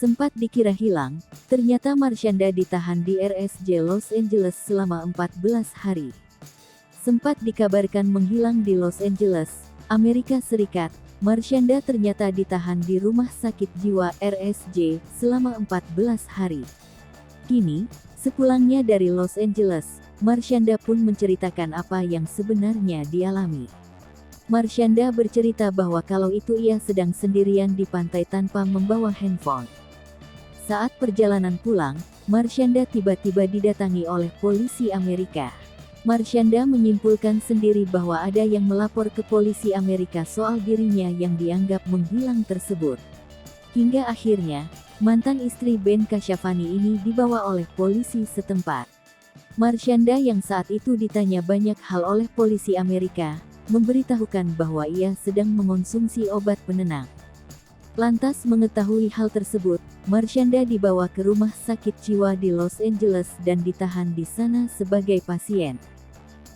Sempat dikira hilang, ternyata Marshanda ditahan di RSJ Los Angeles selama 14 hari. Sempat dikabarkan menghilang di Los Angeles, Amerika Serikat, Marshanda ternyata ditahan di Rumah Sakit Jiwa RSJ selama 14 hari. Kini, sepulangnya dari Los Angeles, Marshanda pun menceritakan apa yang sebenarnya dialami. Marshanda bercerita bahwa kalau itu ia sedang sendirian di pantai tanpa membawa handphone. Saat perjalanan pulang, Marshanda tiba-tiba didatangi oleh polisi Amerika. Marshanda menyimpulkan sendiri bahwa ada yang melapor ke polisi Amerika soal dirinya yang dianggap menghilang tersebut. Hingga akhirnya, mantan istri Ben Kasyafani ini dibawa oleh polisi setempat. Marshanda yang saat itu ditanya banyak hal oleh polisi Amerika, memberitahukan bahwa ia sedang mengonsumsi obat penenang. Lantas mengetahui hal tersebut, Marshanda dibawa ke rumah sakit jiwa di Los Angeles dan ditahan di sana sebagai pasien.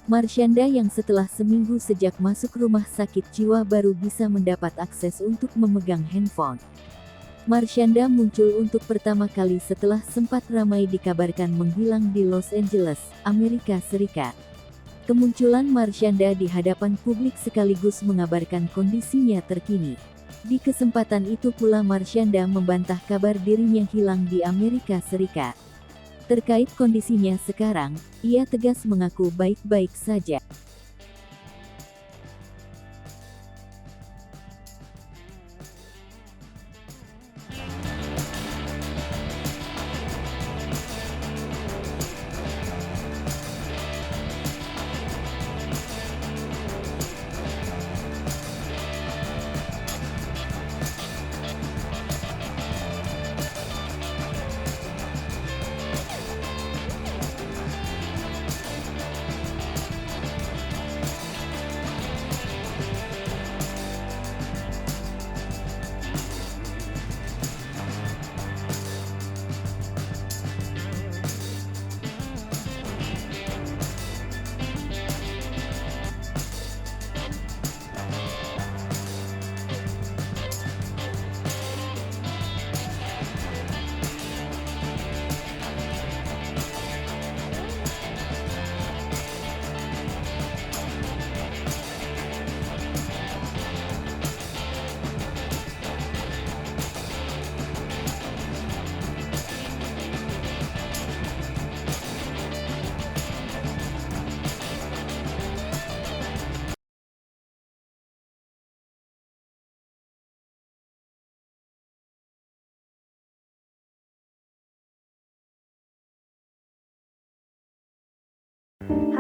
Marshanda yang setelah seminggu sejak masuk rumah sakit jiwa baru bisa mendapat akses untuk memegang handphone. Marshanda muncul untuk pertama kali setelah sempat ramai dikabarkan menghilang di Los Angeles, Amerika Serikat. Kemunculan Marshanda di hadapan publik sekaligus mengabarkan kondisinya terkini. Di kesempatan itu pula Marshanda membantah kabar dirinya hilang di Amerika Serikat. Terkait kondisinya sekarang, ia tegas mengaku baik-baik saja.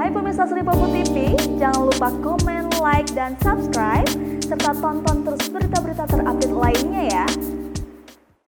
Hai pemirsa Sri Popo TV, jangan lupa komen, like, dan subscribe, serta tonton terus berita-berita terupdate lainnya ya.